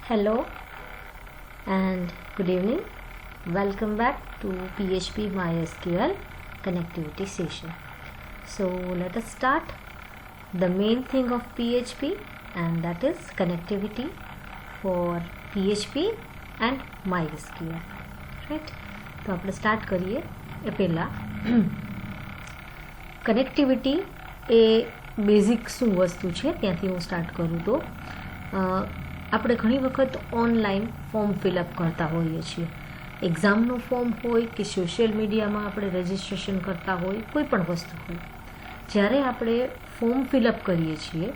Hello and good evening. Welcome back to PHP MySQL connectivity session. So let us start the main thing of PHP, and that is connectivity for PHP and MySQL. Right? તો આપણે start કરીએ એ પહેલાં connectivity એ basic શું વસ્તુ છે ત્યાંથી હું start કરું તો આપણે ઘણી વખત ઓનલાઈન ફોર્મ ફિલઅપ કરતા હોઈએ છીએ. એક્ઝામનું ફોર્મ હોય કે સોશિયલ મીડિયામાં આપણે રજિસ્ટ્રેશન કરતા હોય, કોઈ પણ વસ્તુ હોય, જ્યારે આપણે ફોર્મ ફિલઅપ કરીએ છીએ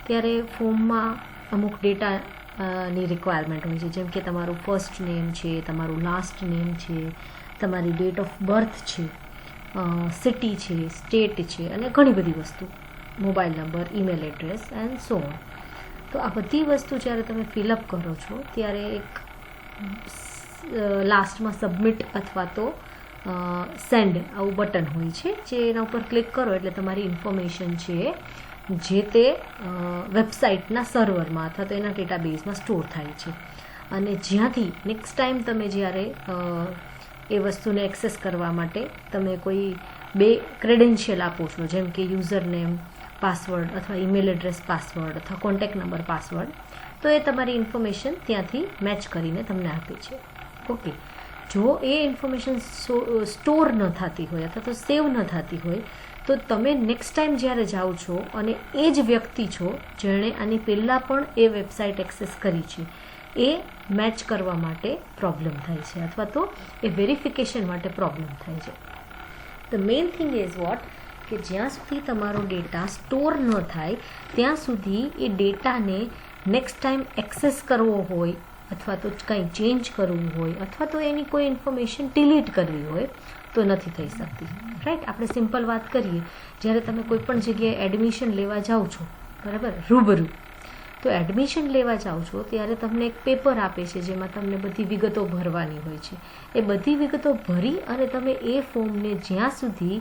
ત્યારે ફોર્મમાં અમુક ડેટાની રિક્વાયરમેન્ટ હોય છે, જેમ કે તમારું ફર્સ્ટ નેમ છે, તમારું લાસ્ટ નેમ છે, તમારી ડેટ ઓફ બર્થ છે, સિટી છે, સ્ટેટ છે, અને ઘણી બધી વસ્તુ, mobile number, email address and so on. તો આ બધી વસ્તુ જ્યારે તમે ફિલઅપ કરો છો ત્યારે એક લાસ્ટમાં સબમિટ અથવા તો સેન્ડ આવું બટન હોય છે, જે એના ઉપર ક્લિક કરો એટલે તમારી ઇન્ફોર્મેશન છે જે તે વેબસાઇટના સર્વરમાં અથવા તો એના ડેટાબેઝમાં સ્ટોર થાય છે. અને જ્યાંથી નેક્સ્ટ ટાઈમ તમે જ્યારે એ વસ્તુને એક્સેસ કરવા માટે તમે કોઈ બે ક્રેડેન્શિયલ આપો છો, જેમ કે યુઝર નેમ પાસવર્ડ અથવા ઈમેલ એડ્રેસ પાસવર્ડ અથવા કોન્ટેક્ટ નંબર પાસવર્ડ, તો એ તમારી ઇન્ફોર્મેશન ત્યાંથી મેચ કરીને તમને આપે છે. ઓકે, જો એ ઇન્ફોર્મેશન સ્ટોર ન થતી હોય અથવા તો સેવ ન થતી હોય તો તમે નેક્સ્ટ ટાઈમ જ્યારે જાઓ છો અને એ જ વ્યક્તિ છો જેણે આની પહેલાં પણ એ વેબસાઇટ એક્સેસ કરી છે, એ મેચ કરવા માટે પ્રોબ્લેમ થાય છે અથવા તો એ વેરિફિકેશન માટે પ્રોબ્લેમ થાય છે. The main thing is what કે જ્યાં સુધી તમારો ડેટા સ્ટોર ન થાય ત્યાં સુધી એ ડેટાને નેક્સ્ટ ટાઈમ એક્સેસ કરવો હોય અથવા તો કંઈ ચેન્જ કરવું હોય અથવા તો એની કોઈ ઇન્ફોર્મેશન ડિલીટ કરવી હોય તો નથી થઈ શકતી. રાઈટ? આપણે સિમ્પલ વાત કરીએ, જ્યારે તમે કોઈ પણ જગ્યાએ એડમિશન લેવા જાઓ છો, બરાબર, રૂબરૂ, તો એડમિશન લેવા જાઓ છો ત્યારે તમને એક પેપર આપે છે જેમાં તમને બધી વિગતો ભરવાની હોય છે. એ બધી વિગતો ભરી અને તમે એ ફોર્મને જ્યાં સુધી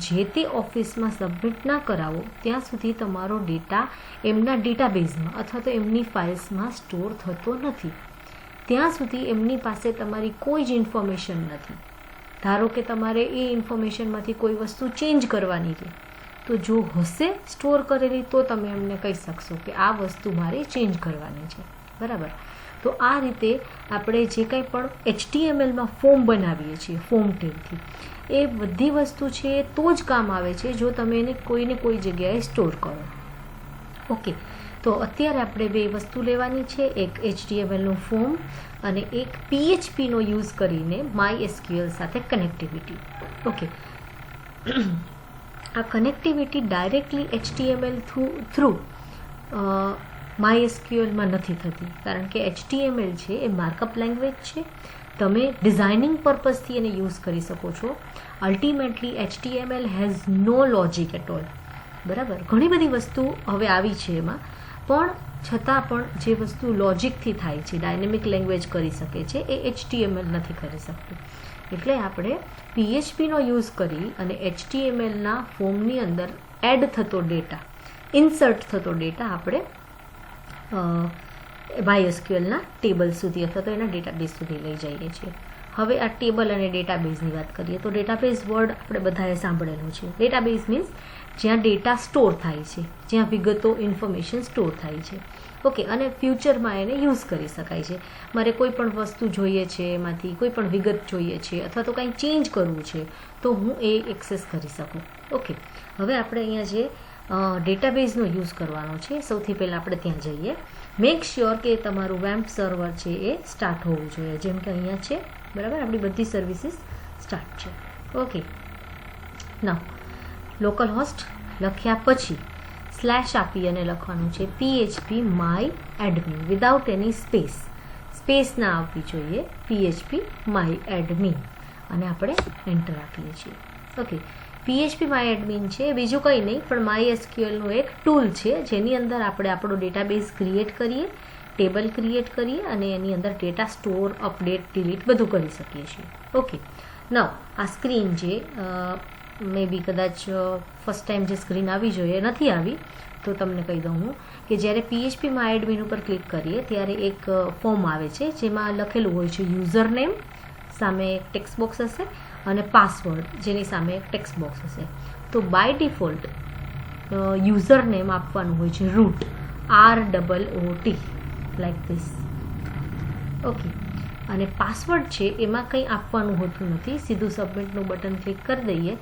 જે તે ઓફિસમાં સબમિટ ના કરાવો ત્યાં સુધી તમારો ડેટા એમના ડેટાબેઝમાં અથવા તો એમની ફાઇલ્સમાં સ્ટોર થતો નથી. ત્યાં સુધી એમની પાસે તમારી કોઈ જ ઇન્ફોર્મેશન નથી. ધારો કે તમારે એ ઇન્ફોર્મેશનમાંથી કોઈ વસ્તુ ચેન્જ કરવાની છે, તો જો હશે સ્ટોર કરેલી તો તમે એમને કહી શકશો કે આ વસ્તુ મારે ચેન્જ કરવાની છે, બરાબર. તો આ રીતે આપણે જે કંઈ પણ HTMLમાં ફોર્મ બનાવીએ છીએ ફોર્મ ટેગથી, એ બધી વસ્તુ છે તો જ કામ આવે છે જો તમે એને કોઈને કોઈ જગ્યાએ સ્ટોર કરો. ઓકે, તો અત્યારે આપણે બે વસ્તુ લેવાની છે, એક HTMLનું ફોર્મ અને એક PHPનો યુઝ કરીને MySQL સાથે કનેક્ટિવિટી. ઓકે, આ કનેક્ટિવિટી ડાયરેક્ટલી HTML થ્રુ MySQLમાં નથી થતી, કારણ કે HTML છે એ માર્કઅપ લેંગ્વેજ છે. તમે ડિઝાઇનિંગ પર્પઝથી એને યુઝ કરી શકો છો. Ultimately HTML has no logic at all, બરાબર. ઘણી બધી વસ્તુ હવે આવી છે એમાં, પણ છતાં પણ જે વસ્તુ લોજિકથી થાય છે, ડાયનેમિક લેંગ્વેજ કરી શકે છે, એ HTML નથી કરી શકતું. એટલે આપણે PHPનો યુઝ કરી અને HTMLના ફોર્મની અંદર એડ થતો ડેટા, ઇન્સર્ટ થતો ડેટા આપણે MySQLના ટેબલ સુધી અથવા તો એના ડેટાબેઝ સુધી લઈ જઈએ છીએ. હવે આ ટેબલ અને ડેટાબેઝની વાત કરીએ તો ડેટાબેઝ વર્ડ આપણે બધાએ સાંભળેલું છે. ડેટાબેઝ મીન્સ જ્યાં ડેટા સ્ટોર થાય છે, જ્યાં વિગતો, ઇન્ફોર્મેશન સ્ટોર થાય છે. ઓકે, અને ફ્યુચરમાં એને યુઝ કરી શકાય છે. મારે કોઈ પણ વસ્તુ જોઈએ છે, એમાંથી કોઈ પણ વિગત જોઈએ છે અથવા તો કંઈ ચેન્જ કરવું છે તો હું એ એક્સેસ કરી શકું. ઓકે, હવે આપણે અહીંયા જે ડેટાબેઝનો યુઝ કરવાનો છે, સૌથી પહેલાં આપણે ત્યાં જઈએ. મેક શ્યોર કે તમારું વેમ્પ સર્વર છે એ સ્ટાર્ટ હોવું જોઈએ, જેમ કે અહીંયા છે, બરાબર. આપણી બધી સર્વિસીસ સ્ટાર્ટ છે. ઓકે, નાવ લોકલ હોસ્ટ લખ્યા પછી સ્લેશ આપી અને લખવાનું છે PHP my admin without any space ના આવવી જોઈએ, PHP my admin, અને આપણે એન્ટર આપીએ છીએ. ઓકે, PHP my admin છે બીજું કંઈ નહીં પણ MySQLનું એક ટૂલ છે જેની અંદર આપણે આપણો ડેટાબેઝ ક્રિએટ કરીએ, ટેબલ ક્રિએટ કરીએ અને એની અંદર ડેટા સ્ટોર, અપડેટ, ડિલીટ બધું કરી શકીએ છીએ. ઓકે, નવ આ સ્ક્રીન જે મે બી કદાચ ફર્સ્ટ ટાઈમ જે સ્ક્રીન આવી જોઈએ નથી આવી, તો તમને કહી દઉં હું કે જ્યારે PHP માં એડમિન ઉપર ક્લિક કરીએ ત્યારે એક ફોર્મ આવે છે જેમાં લખેલું હોય છે યુઝર નેમ, સામે એક ટેક્સ્ટ બોક્સ હશે, અને પાસવર્ડ જેની સામે એક ટેક્સ્ટ બોક્સ હશે. તો બાય ડિફોલ્ટ યુઝર નેમ આપવાનું હોય છે root, ROOT like this. Okay, અને પાસવર્ડ છે એમાં કંઈ આપવાનું હોતું નથી, સીધું સબમિટનું બટન ક્લિક કરી દઈએ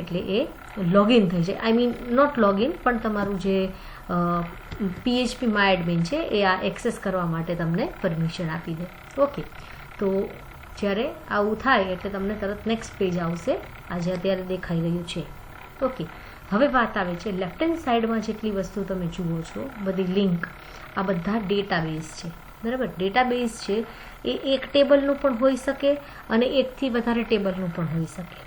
એટલે એ લોગિન થઈ જાય. આઈ મીન નોટ લોગિન, પણ તમારું જે PHP માં એડમિન છે એ આ એક્સેસ કરવા માટે તમને પરમિશન આપી દે. ઓકે, તો જ્યારે આવું થાય એટલે તમને તરત નેક્સ્ટ પેજ આવશે, આજે અત્યારે દેખાઈ રહ્યું છે. ઓકે, હવે વાત આવે છે લેફ્ટ હેન્ડ સાઈડમાં જેટલી વસ્તુ તમે જુઓ છો બધી લિંક, આ બધા ડેટાબેઝ છે, બરાબર. ડેટાબેઝ છે એ એક ટેબલનું પણ હોઈ શકે અને એકથી વધારે ટેબલનું પણ હોઈ શકે.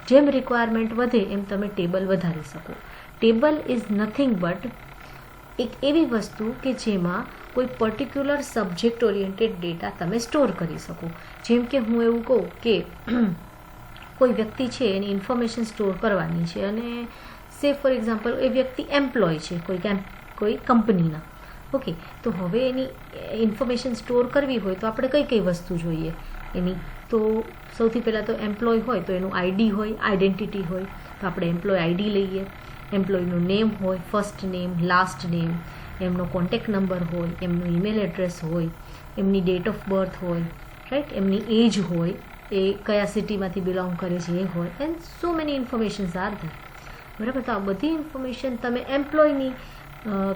જેમ રિક્વાયરમેન્ટ વધે એમ તમે ટેબલ વધારી શકો. ટેબલ ઇઝ નથિંગ બટ એક એવી વસ્તુ કે જેમાં કોઈ પર્ટિક્યુલર સબ્જેક્ટ ઓરિએન્ટેડ ડેટા તમે સ્ટોર કરી શકો. જેમ કે હું એવું કહું કે કોઈ વ્યક્તિ છે એની ઇન્ફોર્મેશન સ્ટોર કરવાની છે અને સે ફોર એક્ઝામ્પલ એ વ્યક્તિ એમ્પ્લોય છે કોઈ કંપનીના. ઓકે, તો હવે એની ઇન્ફોર્મેશન સ્ટોર કરવી હોય તો આપણે કઈ કઈ વસ્તુ જોઈએ એની? તો સૌથી પહેલાં તો એમ્પ્લોય હોય તો એનું આઈડી હોય, આઈડેન્ટિટી હોય, તો આપણે એમ્પ્લોય આઈડી લઈએ. એમ્પ્લોયનું નેમ હોય, ફર્સ્ટ નેમ, લાસ્ટ નેમ, એમનો કોન્ટેક્ટ નંબર હોય, એમનું ઈમેલ એડ્રેસ હોય, એમની ડેટ ઓફ બર્થ હોય, રાઈટ, એમની એજ હોય, એ કયા સિટીમાંથી બિલોંગ કરે છે એ હોય, and so many informations are there, બરાબર. તો આ બધી ઇન્ફોર્મેશન તમે એમ્પ્લોયની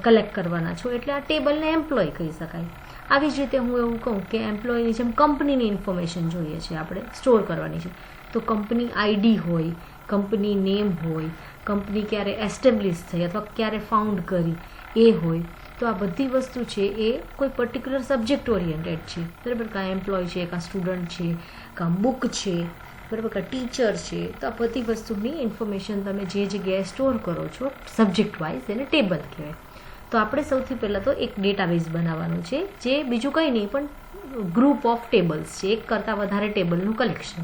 કલેક્ટ કરવાના છો એટલે આ ટેબલને એમ્પ્લોય કહી શકાય. આવી જ રીતે હું એવું કહું કે એમ્પ્લોયની જેમ કંપનીની ઇન્ફોર્મેશન જોઈએ છે, આપણે સ્ટોર કરવાની છે, તો કંપની આઈડી હોય, કંપની નેમ હોય, કંપની ક્યારે એસ્ટેબ્લિશ થઈ અથવા ક્યારે ફાઉન્ડ કરી એ હોય. તો આ બધી વસ્તુ છે એ કોઈ પર્ટિક્યુલર સબ્જેક્ટ ઓરિએન્ટેડ છે, બરાબર. કાં એમ્પ્લોય છે, કાં સ્ટુડન્ટ છે, કાં બુક છે, બરાબર, કાં ટીચર છે. તો આ બધી વસ્તુની ઇન્ફોર્મેશન તમે જે જગ્યાએ સ્ટોર કરો છો સબ્જેક્ટ વાઇઝ એને ટેબલ કહેવાય. તો આપણે સૌથી પહેલાં તો એક ડેટાબેઝ બનાવવાનું છે જે બીજું કંઈ નહીં પણ ગ્રુપ ઓફ ટેબલ્સ છે, એક કરતાં વધારે ટેબલનું કલેક્શન.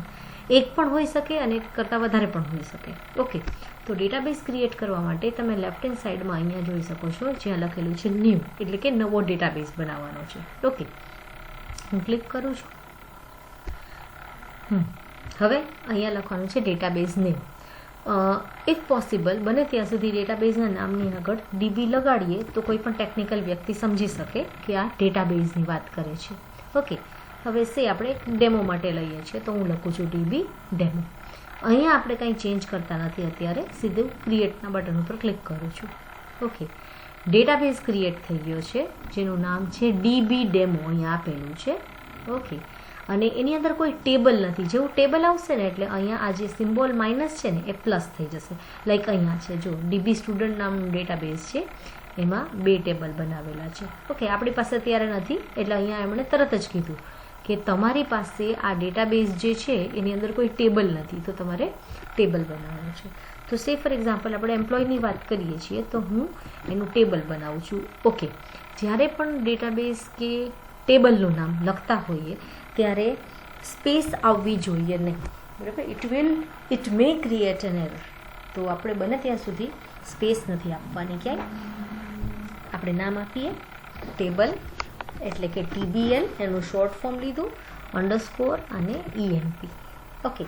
એક પણ હોઈ શકે અને એક કરતાં વધારે પણ હોઈ શકે. ઓકે, તો ડેટાબેઝ ક્રિએટ કરવા માટે તમે લેફ્ટ હેન્ડ સાઈડમાં અહીંયા જોઈ શકો છો જ્યાં લખેલું છે ન્યૂ, એટલે કે નવો ડેટાબેઝ બનાવવાનો છે. ઓકે, હું ક્લિક કરું છું. હવે અહીંયા લખવાનું છે ડેટાબેઝ નેમ. ઇફ પોસિબલ બને ત્યાં સુધી ડેટાબેઝના નામની આગળ DB લગાડીએ તો કોઈ પણ ટેકનિકલ વ્યક્તિ સમજી શકે કે આ ડેટાબેઝની વાત કરે છે. ઓકે, હવે સે આપણે એક ડેમો માટે લઈએ છીએ તો હું લખું છું DB ડેમો. અહીંયા આપણે કંઈ ચેન્જ કરતા નથી અત્યારે, સીધું ક્રિએટના બટન ઉપર ક્લિક કરું છું. ઓકે, ડેટાબેઝ ક્રિએટ થઈ ગયો છે જેનું નામ છે DB ડેમો, અહીંયા આપેલું છે. ઓકે, અને એની અંદર કોઈ ટેબલ નથી. જેવું ટેબલ આવશે ને એટલે અહીંયા આ જે સિમ્બોલ માઇનસ છે ને એ પ્લસ થઈ જશે. લાઈક અહીંયા છે જો DB સ્ટુડન્ટ નામનું ડેટાબેઝ છે, એમાં 2 ટેબલ બનાવેલા છે. ઓકે, આપણી પાસે અત્યારે નથી એટલે અહીંયા એમણે તરત જ કીધું કે તમારી પાસે આ ડેટાબેઝ જે છે એની અંદર કોઈ ટેબલ નથી, તો તમારે ટેબલ બનાવવાનું છે. તો સે ફોર એક્ઝામ્પલ આપણે એમ્પ્લોયની વાત કરીએ છીએ તો હું એનું ટેબલ બનાવું છું. ઓકે, જ્યારે પણ ડેટાબેઝ કે ટેબલનું નામ લખતા હોઈએ ત્યારે સ્પેસ આવવી જોઈએ નહીં, બરાબર. It may create N error. તો આપણે બને ત્યાં સુધી સ્પેસ નથી આપવાની ક્યાંય. આપણે નામ આપીએ ટેબલ, એટલે કે TBL, એનું શોર્ટ ફોર્મ લીધું, અંડરસ્કોર અને EMP. ઓકે,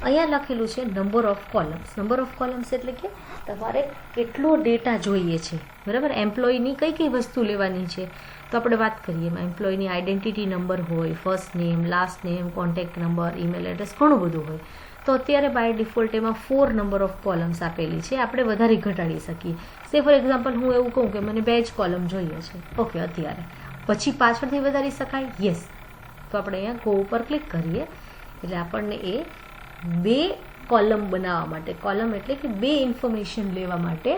અહીંયા લખેલું છે number of columns. Number of columns એટલે કે તમારે કેટલો ડેટા જોઈએ છે, બરાબર. એમ્પ્લોયની કઈ કઈ વસ્તુ લેવાની છે તો આપણે વાત કરીએ. એમાં એમ્પ્લોયની આઈડેન્ટિટી નંબર હોય, first name, last name, contact number, email address, ઘણું બધું હોય. તો અત્યારે બાય ડિફોલ્ટ એમાં 4 નંબર ઓફ કોલમ્સ આપેલી છે, આપણે વધારે ઘટાડી શકીએ. સે ફોર એક્ઝામ્પલ હું એવું કહું કે મને 2 જ કોલમ જોઈએ છે. ઓકે, અત્યારે પછી પાછળથી વધારી શકાય? યસ. તો આપણે અહીંયા ગો ઉપર ક્લિક કરીએ એટલે આપણને એ 2 કોલમ બનાવવા માટે, કોલમ એટલે કે 2 ઇન્ફોર્મેશન લેવા માટે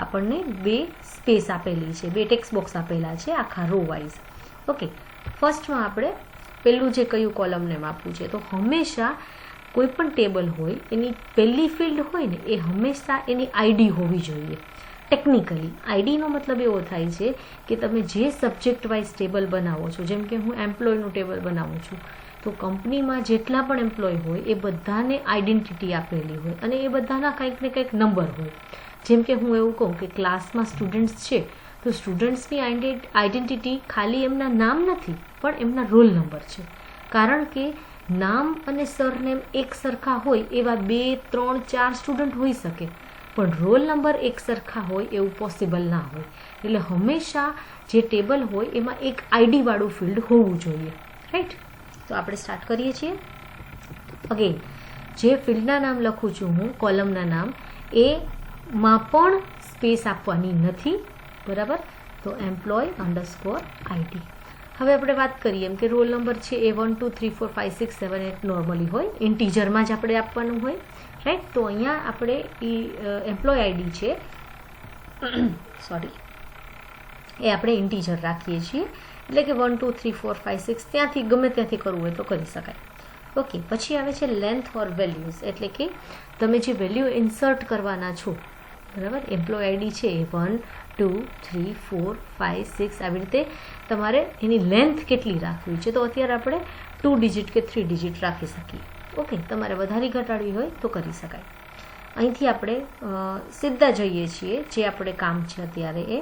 આપણને 2 સ્પેસ આપેલી છે, 2 ટેક્સ્ટ બોક્સ આપેલા છે આખા રો વાઇઝ. ઓકે, ફર્સ્ટમાં આપણે પહેલું જે કયું કોલમ નેમ આપવું છે, તો હંમેશા કોઈ પણ ટેબલ હોય એની પહેલી ફિલ્ડ હોય ને એ હંમેશા એની આઈડી હોવી જોઈએ. ટેકનિકલી આઈડીનો મતલબ એવો થાય છે કે તમે જે સબ્જેક્ટ વાઇઝ ટેબલ બનાવો છો, જેમ કે હું એમ્પ્લોયનું ટેબલ બનાવું છું તો કંપનીમાં જેટલા પણ એમ્પ્લોય હોય એ બધાને આઈડેન્ટિટી આપેલી હોય અને એ બધાના કંઈક ને કંઈક નંબર હોય. જેમ કે હું એવું કહું કે ક્લાસમાં સ્ટુડન્ટ્સ છે તો સ્ટુડન્ટ્સની આઈડેન્ટિટી ખાલી એમના નામ નથી પણ એમના રોલ નંબર છે, કારણ કે નામ અને સરનેમ એક સરખા હોય એવા 2, 3, 4 સ્ટુડન્ટ હોઈ શકે, પણ રોલ નંબર એક સરખા હોય એવું પોસિબલ ના હોય. એટલે હંમેશા જે ટેબલ હોય એમાં એક આઈડીવાળું ફિલ્ડ હોવું જોઈએ, રાઈટ. તો આપણે સ્ટાર્ટ કરીએ છીએ. અગેન જે ફિલ્ડના નામ લખું છું હું, કોલમના નામ, એમાં પણ સ્પેસ આપવાની નથી, બરાબર. તો employee_id. હવે આપણે વાત કરીએ એમ કે રોલ નંબર છે એ 1, 2, 3, 4, 5, 6, 7, 8 નોર્મલી હોય, ઇન્ટીજરમાં જ આપણે આપવાનું હોય, રાઈટ. તો અહીંયા આપણે એમ્પ્લોય આઈડી છે સોરી એ આપણે ઇન્ટીજર રાખીએ છીએ, એટલે કે 1, 2, 3, 4, 5, 6 ત્યાંથી ગમે ત્યાંથી કરવું હોય તો કરી શકાય. ઓકે, પછી આવે છે લેન્થ ઓર વેલ્યુઝ, એટલે કે તમે જે વેલ્યુ ઇન્સર્ટ કરવાના છો, બરાબર. એમ્પ્લોય આઈડી છે એ 1, 2, 3, 4, 5, 6 આવી રીતે તમારે એની લેન્થ કેટલી રાખવી છે, તો અત્યારે આપણે 2 ડિજિટ કે 3 ડિજિટ રાખી શકીએ. ઓકે, તમારે વધારે ઘટાડવી હોય તો કરી શકાય. અહીંથી આપણે સીધા જઈએ છીએ, જે આપણે કામ છે અત્યારે એ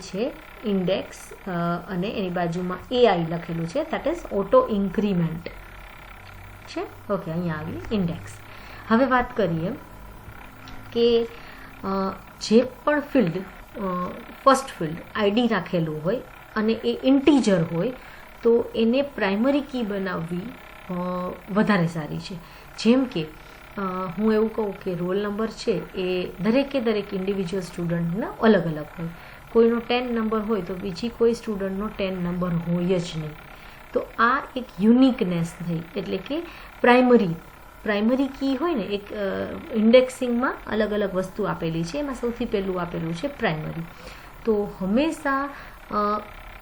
છે ઇન્ડેક્સ, અને એની બાજુમાં AI લખેલું છે, દેટ ઇઝ ઓટો ઇન્ક્રીમેન્ટ છે. ઓકે, અહીંયા આવી ઇન્ડેક્સ. હવે વાત કરીએ કે જે પણ ફિલ્ડ ફર્સ્ટ ફિલ્ડ આઈડી રાખેલું હોય અને એ ઇન્ટીજર હોય તો એને પ્રાઇમરી કી બનાવવી વધારે સારી છે. જેમ કે હું એવું કહું કે રોલ નંબર છે એ દરેક ઇન્ડિવિજ્યુઅલ સ્ટુડન્ટના અલગ અલગ હોય. કોઈનો 10 નંબર હોય તો બીજી કોઈ સ્ટુડન્ટનો 10 નંબર હોય જ નહીં. તો આ એક યુનિકનેસ થઈ, એટલે કે પ્રાઇમરી કી હોય ને, એક ઇન્ડેક્સિંગમાં અલગ અલગ વસ્તુ આપેલી છે, એમાં સૌથી પહેલું આપેલું છે પ્રાઇમરી. તો હંમેશા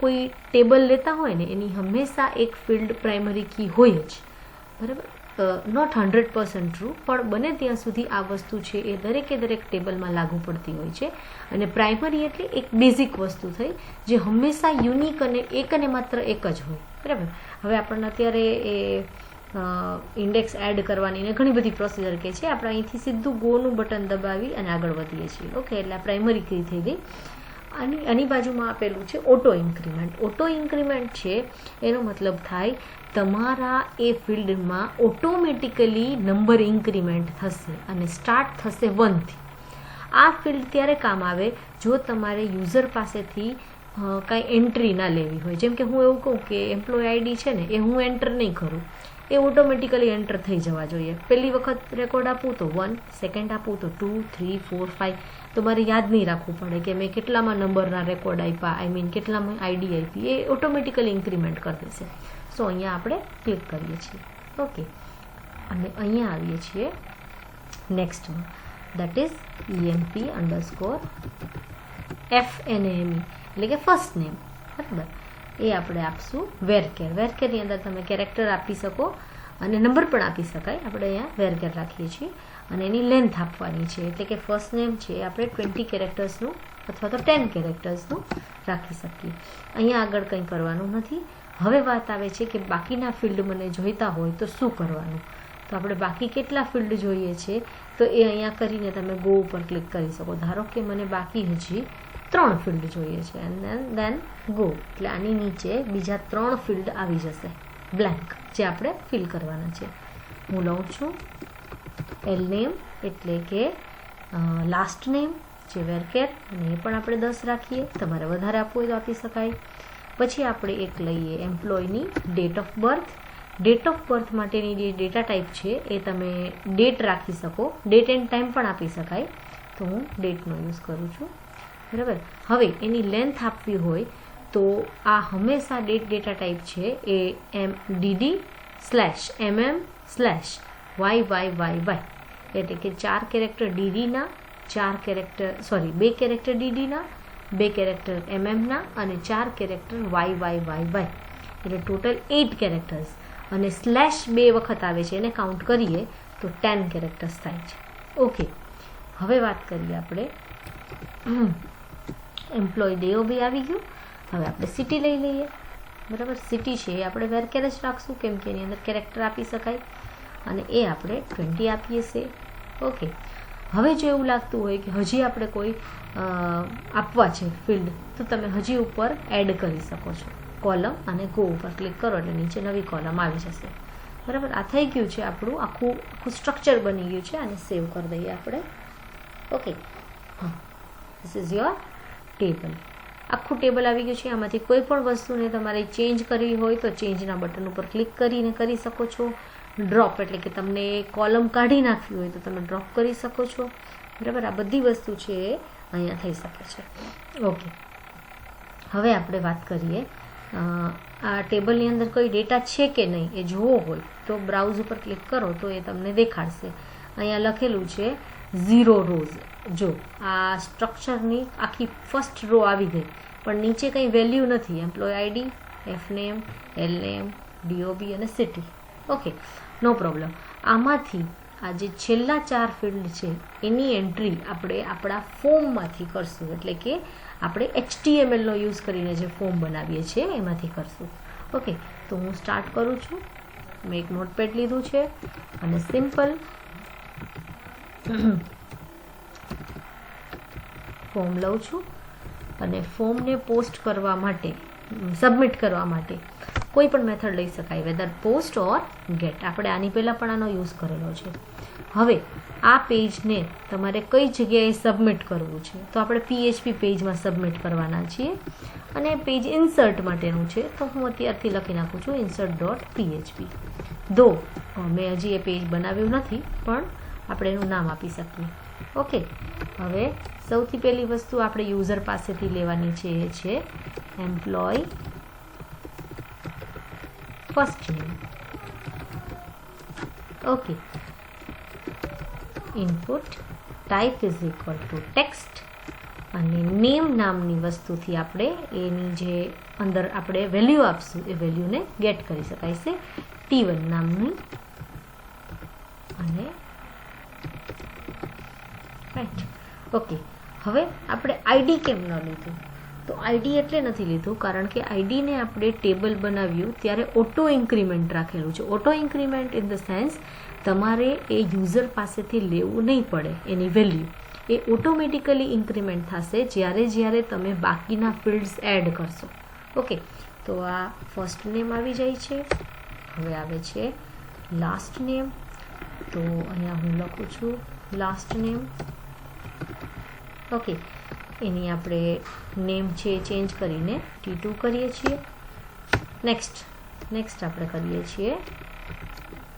કોઈ ટેબલ લેતા હોય ને એની હંમેશા એક ફિલ્ડ પ્રાઇમરી કી હોય જ, બરાબર. નોટ 100% ટ્રુ, પણ બને ત્યાં સુધી આ વસ્તુ છે એ દરેક ટેબલમાં લાગુ પડતી હોય છે. અને પ્રાઇમરી એટલે એક બેઝિક વસ્તુ થઈ જે હંમેશા યુનિક અને એક અને માત્ર એક જ હોય, બરાબર. હવે આપણને અત્યારે એ ઇન્ડેક્સ એડ કરવાની ને ઘણી બધી પ્રોસિજર કે છે, આપણે અહીંથી સીધું ગોનું બટન દબાવી અને આગળ વધીએ છીએ. ઓકે, એટલે આ પ્રાઇમરી કી થઈ ગઈ. આની બાજુમાં આપેલું છે ઓટો ઇન્ક્રીમેન્ટ. ઓટો ઇન્ક્રીમેન્ટ છે એનો મતલબ થાય તમારા એ ફિલ્ડમાં ઓટોમેટિકલી નંબર ઇન્ક્રીમેન્ટ થશે અને સ્ટાર્ટ થશે 1થી. આ ફિલ્ડ ત્યારે કામ આવે જો તમારે યુઝર પાસેથી કાંઈ એન્ટ્રી ના લેવી હોય. જેમ કે હું એવું કહું કે એમ્પ્લોય આઈડી છે ને એ હું એન્ટર નહીં કરું, એ ઓટોમેટિકલી એન્ટર થઈ જવા જોઈએ. પહેલી વખત રેકોર્ડ આપું તો 1, સેકન્ડ આપું તો 2, 3, 4, 5, તો મારે યાદ નહીં રાખવું પડે કે મેં કેટલામાં નંબરના રેકોર્ડ આપ્યા, કેટલામાં આઈડી આપી, એ ઓટોમેટિકલી ઇન્ક્રીમેન્ટ કરી દેશે. સો અહીંયા આપણે ક્લિક કરીએ છીએ. ઓકે, અને અહીંયા આવીએ છીએ નેક્સ્ટમાં, દેટ ઇઝ EMP_FNAME, એટલે કે ફર્સ્ટ નેમ, બરાબર. એ આપણે આપશું વેરકેર. વેરકેરની અંદર તમે કેરેક્ટર આપી શકો અને નંબર પણ આપી શકાય. આપણે અહીંયા વેરકેર રાખીએ છીએ અને એની લેન્થ આપવાની છે, એટલે કે ફર્સ્ટ નેમ છે આપણે 20 કેરેક્ટર્સનું અથવા તો 10 કેરેક્ટર્સનું રાખી શકીએ. અહીંયા આગળ કંઈ કરવાનું નથી. હવે વાત આવે છે કે બાકીના ફિલ્ડ મને જોઈતા હોય તો શું કરવાનું. તો આપણે બાકી કેટલા ફિલ્ડ જોઈએ છે તો એ અહીંયા કરીને તમે ગો ઉપર ક્લિક કરી શકો. ધારો કે મને બાકી હજી 3 ફિલ્ડ જોઈએ છે એન્ડ દેન ગો, એટલે આની નીચે બીજા 3 ફિલ્ડ આવી જશે બ્લેન્ક, જે આપણે ફિલ કરવાના છે. હું લઉં છું LNAME, એટલે કે લાસ્ટ નેમ જે વેરકેર, અને એ પણ આપણે 10 રાખીએ. તમારે વધારે આપવું હોય તો આપી શકાય. પછી આપણે એક લઈએ એમ્પ્લોયની date of birth. Date of birth માટેની જે ડેટા ટાઈપ છે એ તમે ડેટ રાખી શકો, ડેટ એન્ડ ટાઈમ પણ આપી શકાય. તો હું ડેટનો યુઝ કરું છું, બરાબર. હવે એની લેન્થ આપવી હોય તો આ હંમેશા ડેટા ટાઈપ છે એ DD/MM/YYYY, એટલે કે 4 કેરેક્ટર DDના, 2 કેરેક્ટર DDના, 2 કેરેક્ટર MM ના અને 4 કેરેક્ટર YYYY, એટલે ટોટલ 8 કેરેક્ટર્સ. અને /2 વખત આવે છે, એને કાઉન્ટ કરીએ તો 10 કેરેક્ટર્સ થાય છે. ઓકે, હવે વાત કરીએ આપણે એમ્પ્લોય DOB આવી ગયું. હવે આપણે સિટી લઈ લઈએ, બરાબર. સિટી છે એ આપણે વેરકેર જ રાખશું કેમ કે એની અંદર કેરેક્ટર આપી શકાય અને એ આપણે 20 આપીએ છીએ. ઓકે, હવે જો એવું લાગતું હોય કે હજી આપણે કોઈ આપવા છે ફિલ્ડ, તો તમે હજી ઉપર એડ કરી શકો છો. કોલમ અને ગો ઉપર ક્લિક કરો એટલે નીચે નવી કોલમ આવી જશે. બરાબર, આ થઈ ગયું છે આપણું આખું સ્ટ્રક્ચર બની ગયું છે. આને સેવ કરી દઈએ આપણે. ઓકે, હા, ધીસ ઇઝ યોર ટેબલ. આખું ટેબલ આવી ગયું છે. આમાંથી કોઈ પણ વસ્તુને તમારે ચેન્જ કરવી હોય તો ચેન્જના બટન ઉપર ક્લિક કરીને કરી શકો છો. ડ્રોપ એટલે કે તમને કોલમ કાઢી નાખવી હોય તો તમે ડ્રોપ કરી શકો છો. બરાબર, આ બધી વસ્તુ છે એ અહીંયા થઈ શકે છે. ઓકે, હવે આપણે વાત કરીએ આ ટેબલની અંદર કોઈ ડેટા છે કે નહીં એ જોવો હોય તો બ્રાઉઝ ઉપર ક્લિક કરો તો એ તમને દેખાડશે. અહીંયા લખેલું છે 0 રોઝ. જો આ સ્ટ્રક્ચરની આખી ફર્સ્ટ રો આવી ગઈ, પણ નીચે કંઈ વેલ્યુ નથી. Employ ID, F name, L name, DOB અને સિટી. ઓકે, નો પ્રોબ્લેમ. આમાંથી આ જે છેલ્લા 4 ફિલ્ડ છે એની એન્ટ્રી આપણે આપણા ફોર્મમાંથી કરશું. એટલે કે આપણે HTMLનો યુઝ કરીને જે ફોર્મ બનાવીએ છીએ એમાંથી કરશું. ઓકે, તો હું સ્ટાર્ટ કરું છું. મેં એક નોટપેડ લીધું છે અને સિમ્પલ ફોર્મ લઉં છું અને ફોર્મને પોસ્ટ કરવા માટે, સબમિટ કરવા માટે કોઈ પણ મેથડ લઈ શકાય, વેધર પોસ્ટ ઓર ગેટ. આપણે આની પહેલાં પણ આનો યુઝ કરેલો છે. હવે આ પેજને તમારે કઈ જગ્યાએ સબમિટ કરવું છે, તો આપણે PHP પેજમાં સબમિટ કરવાના છીએ અને પેજ ઇન્સર્ટ માટેનું છે. તો હું અત્યારથી લખી નાખું છું insert.php. દો મેં હજી એ પેજ બનાવ્યું નથી, પણ આપણે એનું નામ આપી શકીએ. ઓકે, હવે સૌથી પહેલી વસ્તુ આપણે યુઝર પાસેથી લેવાની છે એ છે employ first name. Okay, input type is equal to text અને નેમ નામની વસ્તુથી આપણે એની જે અંદર આપણે વેલ્યુ આપશું એ વેલ્યુને ગેટ કરી શકાય છે T1 નામની. અને રાઈટ. ઓકે, હવે આપણે આઈડી કેમ ન લીધું? તો આઈડી એટલે નથી લીધું કારણ કે આઈડીને આપણે ટેબલ બનાવ્યું ત્યારે ઓટો ઇન્ક્રીમેન્ટ રાખેલું છે. Auto increment in the sense તમારે એ યુઝર પાસેથી લેવું નહીં પડે એની વેલ્યુ. એ ઓટોમેટિકલી ઇન્ક્રીમેન્ટ થશે જ્યારે તમે બાકીના ફિલ્ડ્સ એડ કરશો. ઓકે, તો આ ફર્સ્ટ નેમ આવી જાય છે. હવે આવે છે લાસ્ટ નેમ. તો અહીંયા હું લખું છું લાસ્ટ નેમ. ઓકે, એની આપણે નેમ છે ચેન્જ કરીને T2 કરીએ છીએ. નેક્સ્ટ આપણે કરીએ છીએ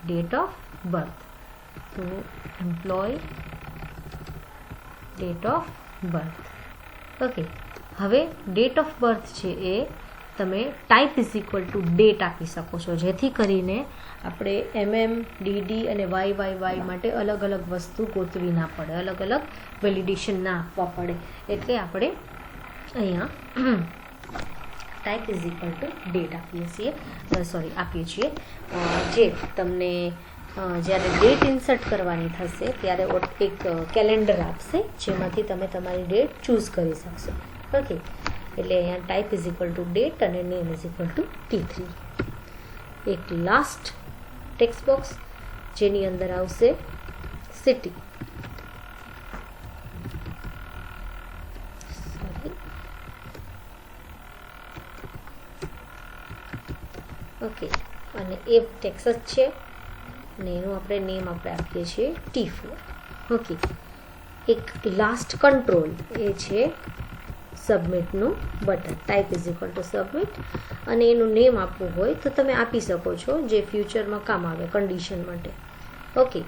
ડેટ ઓફ બર્થ. તો employ date of birth. Okay, હવે ડેટ ઓફ બર્થ છે એ તમે type is equal to date આપી શકો છો, જેથી કરીને આપણે DD અને YYY માટે અલગ અલગ વસ્તુ ગોતવી ના પડે, અલગ અલગ વેલિડેશન ના આપવા પડે. એટલે આપણે અહીંયા type is equal to date આપીએ છીએ. જે તમને જ્યારે ડેટ ઇન્સર્ટ કરવાની થશે ત્યારે એક કેલેન્ડર આપશે જેમાંથી તમે તમારી ડેટ ચૂઝ કરી શકશો. ઓકે, એટલે અહીંયા type is equal to date અને name is equal to T3. એક લાસ્ટ ટેક્સ્ટ બોક્સ જેની અંદર આવશે સિટી. ઓકે, અને એ ટેક્સ જ છે અને એનું આપણે નેમ આપીએ છીએ T4. ઓકે, એક લાસ્ટ કંટ્રોલ એ છે સબમિટનું button. Type is equal to submit અને એનું નેમ આપવું હોય તો તમે આપી શકો છો જે ફ્યુચરમાં કામ આવે કન્ડિશન માટે. ઓકે,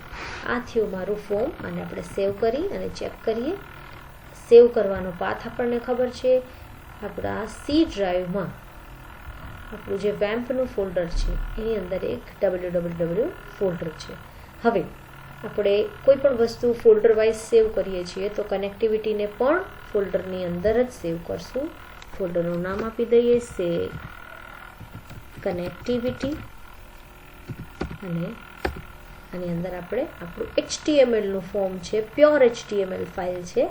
આ થયું મારું ફોર્મ અને આપણે સેવ કરી અને ચેક કરીએ. સેવ કરવાનો પાથ આપણને ખબર છે. આપણા C ડ્રાઈવમાં આપણું જે વેમ્પનું ફોલ્ડર છે એની અંદર એક www ફોલ્ડર છે. હવે આપણે કોઈ પણ વસ્તુ ફોલ્ડર વાઇઝ સેવ કરીએ છીએ તો કનેક્ટિવિટીને પણ ફોલ્ડરની અંદર જ સેવ કરશું. ફોલ્ડરનું નામ આપી દઈએ સે કનેક્ટિવિટી અને આની અંદર આપણે આપણું HTMLનું ફોર્મ છે, પ્યોર HTML ફાઇલ છે,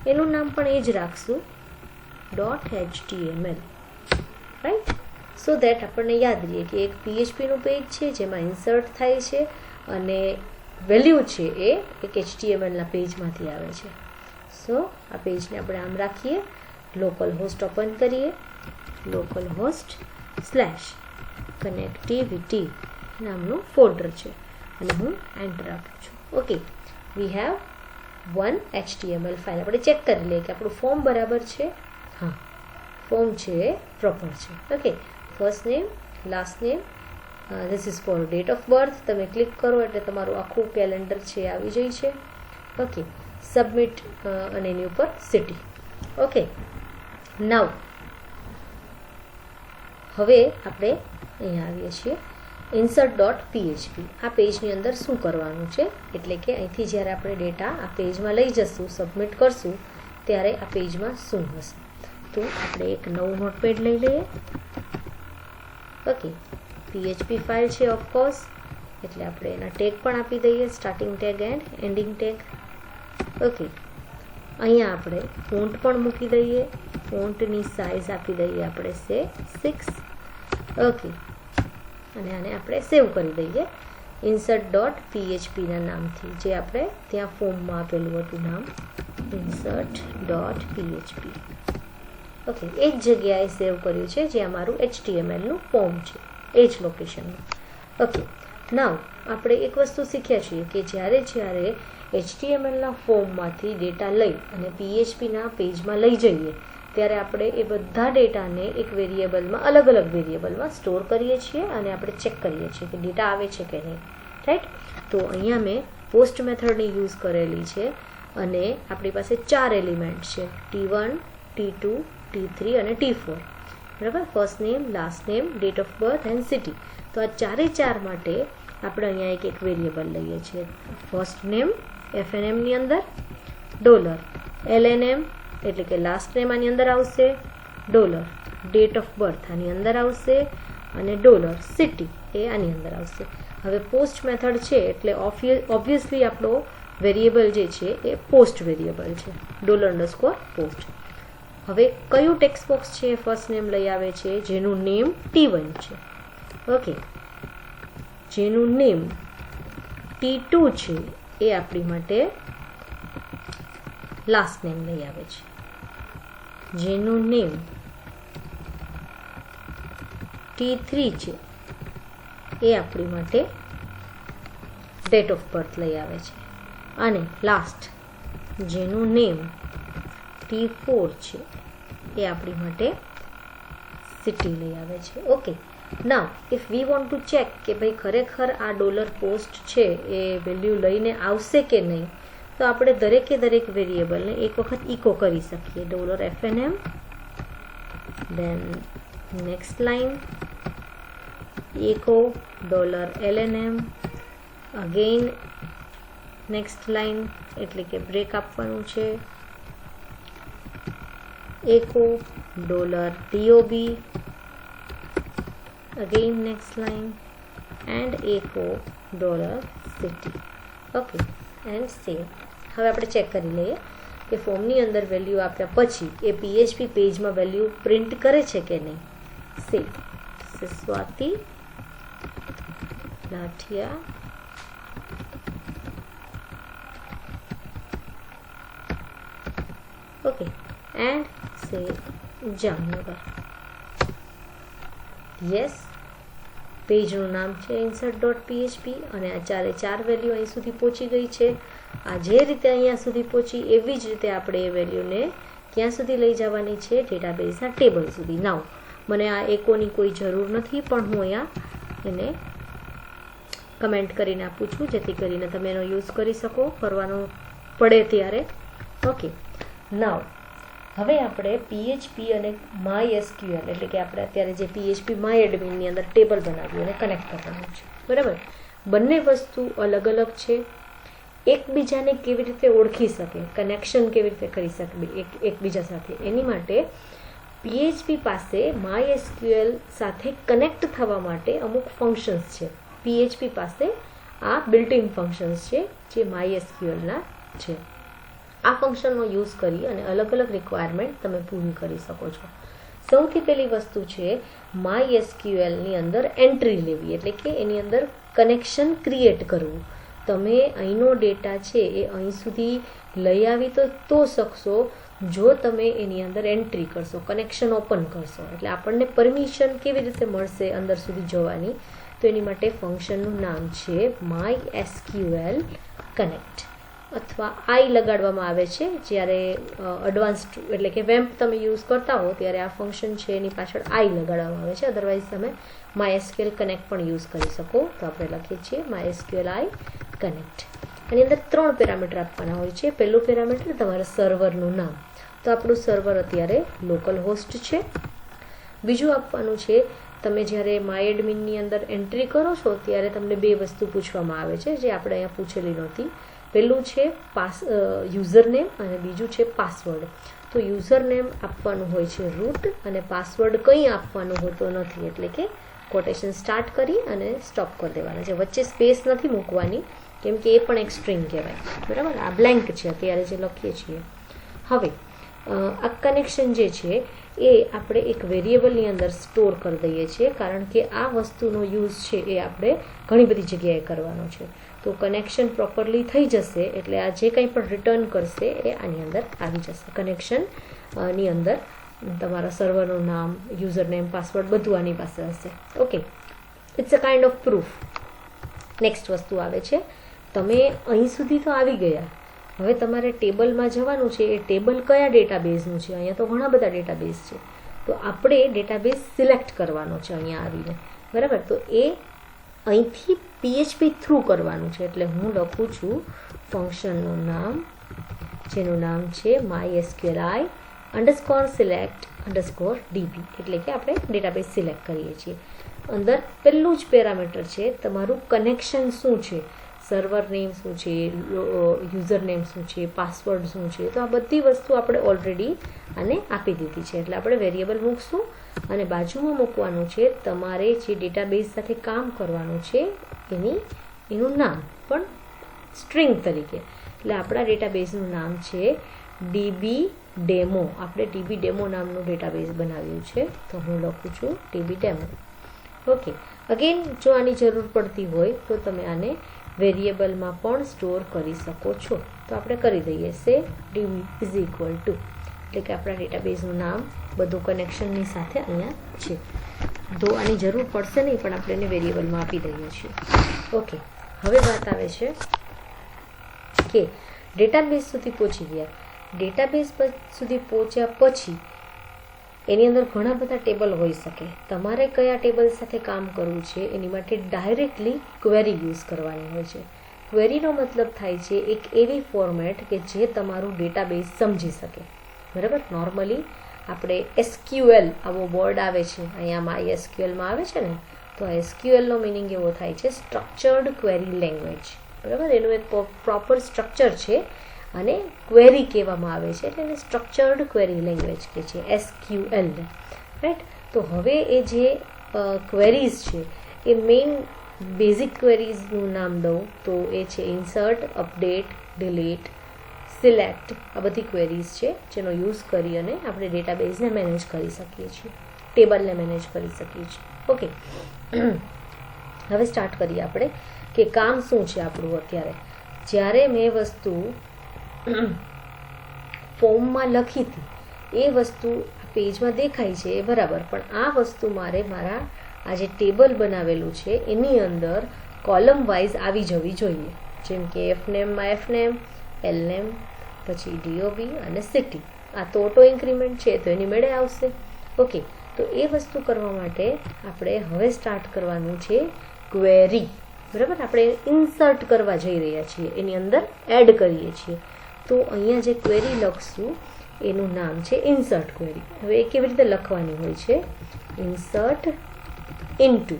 એનું નામ પણ એ જ રાખશું .html. રાઈટ, સો દેટ આપણને યાદ રહીએ કે એક PHPનું પેજ છે જેમાં ઇન્સર્ટ થાય છે અને વેલ્યુ છે એ એક HTMLના પેજમાંથી આવે છે. સો આ પેજને આપણે આમ રાખીએ, લોકલ હોસ્ટ ઓપન કરીએ, લોકલ હોસ્ટ /connectivity નામનું ફોલ્ડર છે અને હું એન્ટર આપું છું. Okay, we have one HTML file. આપણે ચેક કરી લઈએ કે આપણું ફોર્મ બરાબર છે. હા, ફોર્મ છે એ પ્રોપર છે. Okay, first name, last name, this is for date of birth. તમે ક્લિક કરો એટલે તમારું આખું કેલેન્ડર છે આવી જાય છે. ઓકે, સબમિટ અને એની ઉપર સિટી. ઓકે, નાવ હવે આપણે અહીંયા આવીએ છીએ insert.php. આ પેજની અંદર શું કરવાનું છે, એટલે કે અહીંથી જ્યારે આપણે ડેટા આ પેજમાં લઈ જશું, સબમિટ કરશું, ત્યારે આ પેજમાં શું હશે. તો આપણે એક નવું નોટપેડ લઈ લઈએ. ઓકે, PHP ફાઇલ છે ઓફકોર્સ, એટલે આપણે એના ટેગ પણ આપી દઈએ, starting tag and ending tag. Okay, અહીંયા આપણે ફોન્ટ પણ મૂકી દઈએ, ફોન્ટની સાઇઝ આપી દઈએ આપણે 6. ઓકે, અને આને આપણે સેવ કરી દઈએ insert.php ના નામથી, જે આપણે ત્યાં ફોર્મમાં આપેલું હતું નામ insert.php. ઓકે, એ જ જગ્યાએ સેવ કર્યું છે જ્યાં મારું HTMLનું ફોર્મ છે, એ જ લોકેશનમાં. ઓકે, નાવ આપણે એક વસ્તુ શીખ્યા છીએ કે જ્યારે HTMLના ફોર્મમાંથી ડેટા લઈ અને PHPના પેજમાં લઈ જઈએ ત્યારે આપણે એ બધા ડેટાને એક વેરિયેબલમાં, અલગ અલગ વેરિયેબલમાં સ્ટોર કરીએ છીએ અને આપણે ચેક કરીએ છીએ કે ડેટા આવે છે કે નહીં. રાઈટ? તો અહીંયા મેં પોસ્ટ મેથડની યુઝ કરેલી છે અને આપણી પાસે 4 એલિમેન્ટ છે, T1, T2, T3 અને T4. બરાબર? First name, last name, date of birth and city. તો આ 4 માટે આપણે અહીંયા એક વેરિયેબલ લઈએ છીએ. ફર્સ્ટ નેમ FNMની અંદર, $LNM એટલે કે લાસ્ટ નેમ આની અંદર આવશે, ડેટ ઓફ બર્થ આની અંદર આવશે અને સિટી એ આની અંદર આવશે. હવે પોસ્ટ મેથડ છે એટલે ઓબ્વિયસલી આપણો વેરિયેબલ જે છે એ પોસ્ટ વેરિયેબલ છે, $_post. હવે કયું ટેક્સ્ટ બોક્સ છે ફર્સ્ટ નેમ લઈ આવે છે, જેનું નેમ T1 છે. ઓકે, જેનું નેમ T2 છે એ આપણી માટે લાસ્ટ નેમ લઈ આવે છે. જેનું નેમ T3 છે એ આપણી માટે ડેટ ઓફ બર્થ લઈ આવે છે. અને લાસ્ટ જેનું નેમ T4 છે એ આપણી માટે સિટી લઈ આવે છે. Okay, now if we want to check કે ભાઈ ખરેખર આ $post છે એ વેલ્યુ લઈને આવશે કે નહીં, તો આપણે દરેકે દરેક વેરિયેબલને એક વખત ઇકો કરી શકીએ. $FNM, then next line echo $LNM, again next line એટલે કે બ્રેક આપવાનું છે, echo $DOB, again next line and echo $city. Okay, and સેવ. હવે આપણે ચેક કરી લઈએ કે ફોર્મની અંદર વેલ્યુ આપ્યા પછી એ PHP પેજમાં વેલ્યુ પ્રિન્ટ કરે છે કે નહીં. Save. Swati Lathiya okay, and save Jamnagar. Yes, પેજનું નામ છે insert.php અને આ 4 વેલ્યુ અહીં સુધી પહોંચી ગઈ છે. આ જે રીતે અહીંયા સુધી પહોંચી એવી જ રીતે આપણે એ વેલ્યુને ક્યાં સુધી લઈ જવાની છે, ડેટાબેઝના ટેબલ સુધી. નાવ મને આ એકોની કોઈ જરૂર નથી, પણ હું અહીંયા એને કમેન્ટ કરીને આપું છું જેથી કરીને તમે એનો યુઝ કરી શકો કરવાનો પડે ત્યારે. ઓકે, નાવ હવે આપણે PHP અને MySQL એટલે કે આપણે અત્યારે જે PHP MyAdminની અંદર ટેબલ બનાવ્યું અને કનેક્ટ કરવાનું છે. બરાબર? બંને વસ્તુ અલગ અલગ છે. એકબીજાને કેવી રીતે ઓળખી શકે, કનેક્શન કેવી રીતે કરી શકે એકબીજા સાથે, એની માટે PHP પાસે MySQL સાથે કનેક્ટ થવા માટે અમુક ફંક્શન્સ છે. PHP પાસે આ બિલ્ટ ઇન ફંક્શન્સ છે જે MySQLના છે. આ ફંક્શનનો યુઝ કરી અને અલગ અલગ રિક્વાયરમેન્ટ તમે પૂરી કરી શકો છો. સૌથી પહેલી વસ્તુ છે MySQLની અંદર એન્ટ્રી લેવી, એટલે કે એની અંદર કનેક્શન ક્રિએટ કરવું. તમે અહીંનો ડેટા છે એ અહીં સુધી લઈ આવી તો શકશો જો તમે એની અંદર એન્ટ્રી કરશો, કનેક્શન ઓપન કરશો. એટલે આપણને પરમિશન કેવી રીતે મળશે અંદર સુધી જવાની? તો એની માટે ફંક્શનનું નામ છે MySQL connect અથવા આઈ લગાડવામાં આવે છે જ્યારે એડવાન્સ્ડ એટલે કે વેમ્પ તમે યુઝ કરતા હો ત્યારે આ ફંક્શન છે એની પાછળ આઈ લગાડવામાં આવે છે. અધરવાઇઝ તમે MySQL connect પણ યુઝ કરી શકો. તો આપણે લખીએ છીએ MySQL i connect. એની અંદર 3 પેરામીટર આપવાના હોય છે. પહેલું પેરામીટર તમારા સર્વરનું નામ, તો આપણું સર્વર અત્યારે લોકલ હોસ્ટ છે. બીજું આપવાનું છે તમે જ્યારે MyAdmin અંદર એન્ટ્રી કરો છો ત્યારે તમને 2 વસ્તુ પૂછવામાં આવે છે જે આપણે અહીંયા પૂછેલી નહોતી. પહેલું છે યુઝર નેમ અને બીજું છે પાસવર્ડ. તો યુઝર નેમ આપવાનું હોય છે રૂટ અને પાસવર્ડ કંઈ આપવાનું હોતો નથી, એટલે કે કોટેશન સ્ટાર્ટ કરી અને સ્ટોપ કરી દેવાના છે. વચ્ચે સ્પેસ નથી મૂકવાની કેમ કે એ પણ એક સ્ટ્રિંગ કહેવાય. બરાબર, આ બ્લેન્ક છે અત્યારે જે લખીએ છીએ. હવે આ કનેક્શન જે છે એ આપણે એક વેરિયેબલની અંદર સ્ટોર કરી દઈએ છીએ કારણ કે આ વસ્તુનો યુઝ છે એ આપણે ઘણી બધી જગ્યાએ કરવાનો છે. તો કનેક્શન પ્રોપરલી થઈ જશે એટલે આ જે કંઈ પણ રિટર્ન કરશે એ આની અંદર આવી જશે. કનેક્શનની અંદર તમારા સર્વરનું નામ, યુઝર નેમ, પાસવર્ડ બધું આની પાસે હશે. Okay, it's a kind of proof. Next વસ્તુ આવે છે, તમે અહીં સુધી તો આવી ગયા, હવે તમારે ટેબલમાં જવાનું છે. એ ટેબલ કયા ડેટાબેઝનું છે? અહીંયા તો ઘણા બધા ડેટાબેઝ છે, તો આપણે ડેટાબેઝ સિલેક્ટ કરવાનો છે અહીંયા આવીને. બરાબર, તો એ અહીંથી PHP થ્રુ કરવાનું છે. એટલે હું લખું છું ફંક્શનનું નામ જેનું નામ છે MySQLi_select_db, એટલે કે આપણે ડેટાબેઝ સિલેક્ટ કરીએ છીએ. અંદર પહેલું જ પેરામીટર છે તમારું કનેક્શન શું છે, સર્વર નેમ શું છે, યુઝર નેમ શું છે, પાસવર્ડ શું છે. તો આ બધી વસ્તુ આપણે ઓલરેડી આને આપી દીધી છે. એટલે આપણે વેરિયેબલ મૂકશું અને બાજુમાં મૂકવાનું છે તમારે જે ડેટાબેઝ સાથે કામ કરવાનું છે એનું નામ પણ સ્ટ્રિંગ તરીકે. એટલે આપણા ડેટાબેઝનું નામ છે DBDemo. આપણે DBDemo નામનું ડેટાબેઝ બનાવ્યું છે, તો હું લખું છું DBDemo. ઓકે, અગેન જો આની જરૂર પડતી હોય તો તમે આને વેરિયેબલમાં પણ સ્ટોર કરી શકો છો. તો આપણે કરી દઈએ સે DB ઇઝ ઇક્વલ ટુ, એટલે કે આપણા ડેટાબેઝનું નામ બધું કનેક્શનની સાથે અહીંયા છે. તો આની જરૂર પડશે નહીં પણ આપણે એને વેરિયેબલમાં આપી દઈએ છીએ. ઓકે, હવે વાત આવે છે કે ડેટાબેઝ સુધી પહોંચી ગયા. ડેટાબેઝ સુધી પહોંચ્યા પછી એની અંદર ઘણા બધા ટેબલ હોઈ શકે. તમારે કયા ટેબલ સાથે કામ કરવું છે એની માટે ડાયરેક્ટલી ક્વેરી યુઝ કરવાની હોય છે. ક્વેરીનો મતલબ થાય છે એક એવી ફોર્મેટ કે જે તમારું ડેટાબેઝ સમજી શકે. બરાબર, નોર્મલી આપણે SQL આવો બોર્ડ આવે છે અહીંયા MySQLમાં આવે છે ને, તો SQLનો મિનિંગ એવો થાય છે સ્ટ્રક્ચર્ડ ક્વેરી લેંગ્વેજ. બરાબર, એનું એક પ્રોપર સ્ટ્રક્ચર છે અને ક્વેરી કહેવામાં આવે છે એટલે એને સ્ટ્રક્ચર્ડ ક્વેરી લેંગ્વેજ કે છે SQL. રાઈટ, તો હવે એ જે ક્વેરીઝ છે એ મેઇન બેઝિક ક્વેરીઝનું નામ દઉં તો એ છે ઇન્સર્ટ, અપડેટ, ડિલીટ, સિલેક્ટ. આ બધી ક્વેરીઝ છે જેનો યુઝ કરી અને આપણે ડેટાબેઝને મેનેજ કરી શકીએ છીએ, ટેબલને મેનેજ કરી શકીએ છીએ. ઓકે, હવે સ્ટાર્ટ કરીએ આપણે કે કામ શું છે આપણું. અત્યારે જ્યારે મેં વસ્તુ ફોર્મમાં લખી હતી એ વસ્તુ પેજમાં દેખાય છે એ બરાબર, પણ આ વસ્તુ મારે મારા આ જે ટેબલ બનાવેલું છે એની અંદર કોલમ વાઇઝ આવી જવી જોઈએ. જેમ કે fname fname, lname, પછી DOB અને city. આ તો ઓટો ઇન્ક્રીમેન્ટ છે તો એની મેળે આવશે. ઓકે, તો એ વસ્તુ કરવા માટે આપણે હવે સ્ટાર્ટ કરવાનું છે ક્વેરી. બરાબર, આપણે ઇન્સર્ટ કરવા જઈ રહ્યા છીએ, એની અંદર એડ કરીએ છીએ. તો અહીંયા જે ક્વેરી લખશું એનું નામ છે ઇન્સર્ટ ક્વેરી. હવે એ કેવી રીતે લખવાની હોય છે? Insert into.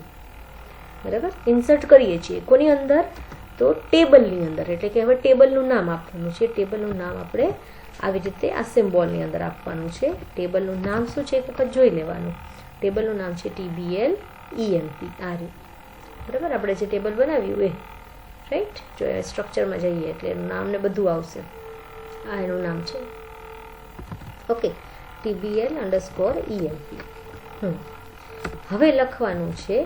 બરાબર, ઇન્સર્ટ કરીએ છીએ કોની અંદર? તો ટેબલની અંદર. એટલે કે હવે ટેબલનું નામ આપવાનું છે. ટેબલનું નામ આપણે આવી રીતે આ સિમ્બોલની અંદર આપવાનું છે. ટેબલનું નામ શું છે એક વખત જોઈ લેવાનું. ટેબલનું નામ છે TBL EMP. આ રીતે. બરાબર, આપણે જે ટેબલ બનાવ્યું એ. રાઈટ, જો સ્ટ્રક્ચરમાં જઈએ એટલે એનું નામ ને બધું આવશે. આ એનું નામ છે. Okay, TBL_EMP. હવે લખવાનું છે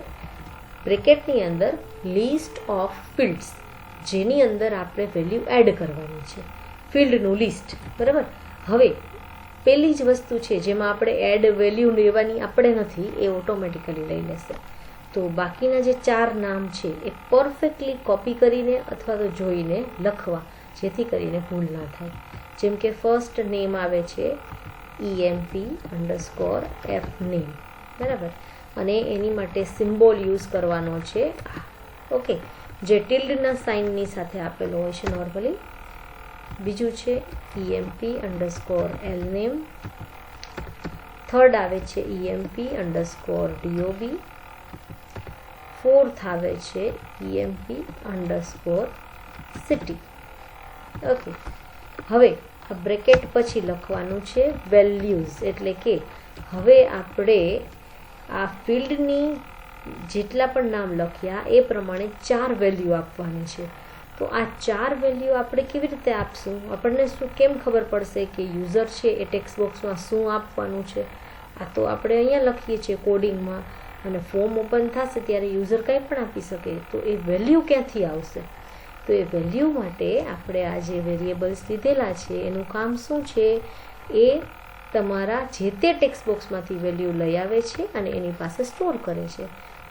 બ્રેકેટની અંદર લિસ્ટ ઓફ ફિલ્ડ્સ. જેની અંદર આપણે વેલ્યુ એડ કરવાની છે, ફિલ્ડનું લિસ્ટ. બરાબર. હવે પહેલી જ વસ્તુ છે જેમાં આપણે એડ વેલ્યુ લેવાની આપણે નથી, એ ઓટોમેટિકલી લઈ લેશે. તો બાકીના જે 4 નામ છે એ પરફેક્ટલી કોપી કરીને અથવા તો જોઈને લખવા, જેથી કરીને ભૂલ ના થાય. જેમ કે ફર્સ્ટ નેમ આવે છે EMP_F_name. બરાબર. અને એની માટે સિમ્બોલ યુઝ કરવાનો છે ઓકે, જે ટિલ્ડના સાઇનની સાથે આપેલો હોય છે નોર્મલી. બીજું છે EMP_LName. થર્ડ આવે છે EMP_DOB. ફોર્થ આવે છે EMP_city. ઓકે. હવે આ બ્રેકેટ પછી લખવાનું છે વેલ્યુઝ, એટલે કે હવે આપણે આ ફિલ્ડની જેટલા પણ નામ લખ્યા એ પ્રમાણે 4 વેલ્યુ આપવાની છે. તો આ 4 વેલ્યુ આપણે કેવી રીતે આપશું? આપણને કેમ ખબર પડશે કે યુઝર છે એ ટેક્સ્ટ બોક્સમાં શું આપવાનું છે? આ તો આપણે અહીંયા લખીએ છીએ કોડિંગમાં, અને ફોર્મ ઓપન થશે ત્યારે યુઝર કંઈ પણ આપી શકે. તો એ વેલ્યુ ક્યાંથી આવશે? તો એ વેલ્યુ માટે આપણે આ જે વેરિયેબલ્સ લીધેલા છે એનું કામ શું છે? એ તમારા જે તે ટેક્સ્ટ બોક્સમાંથી વેલ્યુ લઈ આવે છે અને એની પાસે સ્ટોર કરે છે.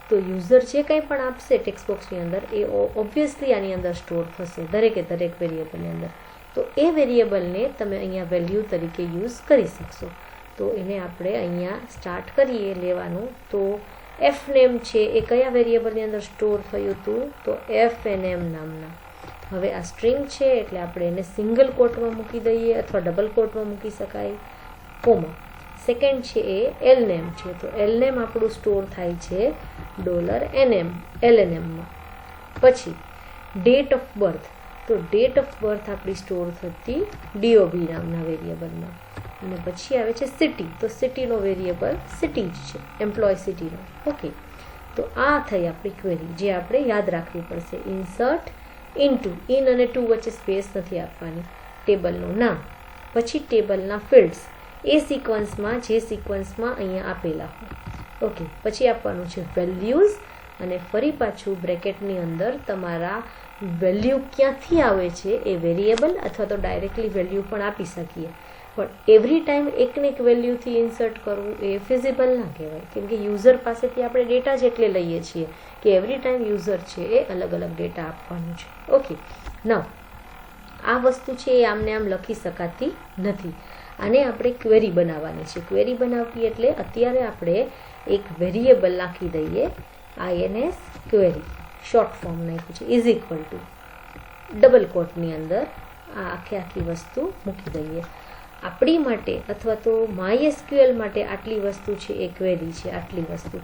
તો યુઝર જે કંઈ પણ આપશે ટેક્સ્ટ બોક્સની અંદર એ ઓબ્વિયસલી આની અંદર સ્ટોર થશે, દરેક વેરિયેબલની અંદર. તો એ વેરિયેબલને તમે અહીંયા વેલ્યુ તરીકે યુઝ કરી શકશો. તો એને આપણે અહીંયા સ્ટાર્ટ કરીએ લેવાનું. તો FName છે એ કયા વેરિયેબલની અંદર સ્ટોર થયું હતું? તો FNM નામના. હવે આ સ્ટ્રિંગ છે એટલે આપણે એને સિંગલ કોટમાં મૂકી દઈએ અથવા ડબલ કોટમાં મૂકી શકાય, કોમા. સેકન્ડ છે એ LName છે, તો LName આપણું સ્ટોર થાય છે $LNM. પછી ડેટ ઓફ બર્થ, તો ડેટ ઓફ બર્થ આપણી સ્ટોર થતી DOB નામના વેરિયેબલમાં. અને પછી આવે છે સિટી, તો સિટીનો વેરિયેબલ સિટી જ છે, એમ્પ્લોય સિટીનો. ઓકે. તો આ થઈ આપણી ક્વેરી, જે આપણે યાદ રાખવી પડશે. ઇન્સર્ટ ઇનટુ, ઇન અને ટુ વચ્ચે સ્પેસ નથી આપવાની. ટેબલનું નામ, પછી ટેબલના ફિલ્ડ્સ એ સિક્વન્સમાં, જે સિક્વન્સમાં અહીંયા આપેલા હોય. ઓકે. પછી આપવાનું છે વેલ્યુઝ, અને ફરી પાછું બ્રેકેટની અંદર તમારા વેલ્યુ ક્યાંથી આવે છે એ વેરિયેબલ અથવા તો ડાયરેક્ટલી વેલ્યુ પણ આપી શકીએ. પણ એવરી ટાઈમ એકને એક વેલ્યુથી ઇન્સર્ટ કરવું એ ફિઝિબલ ના કહેવાય, કેમ કે યુઝર પાસેથી આપણે ડેટા જ એટલે લઈએ છીએ કે એવરી ટાઈમ યુઝર છે એ અલગ અલગ ડેટા આપવાનું છે. ઓકે. નાવ આ વસ્તુ છે એ આમને આમ લખી શકાતી નથી. આને આપણે ક્વેરી બનાવવાની છે. ક્વેરી બનાવવી એટલે અત્યારે આપણે એક વેરિયેબલ નાખી દઈએ, INS ક્વેરી, શોર્ટ ફોર્મ નાખ્યું છે, = ડબલ કોટની અંદર આ આખી વસ્તુ મૂકી દઈએ. આપણી માટે અથવા તો MySQL માટે આટલી વસ્તુ છે એ ક્વેરી છે, આટલી વસ્તુ.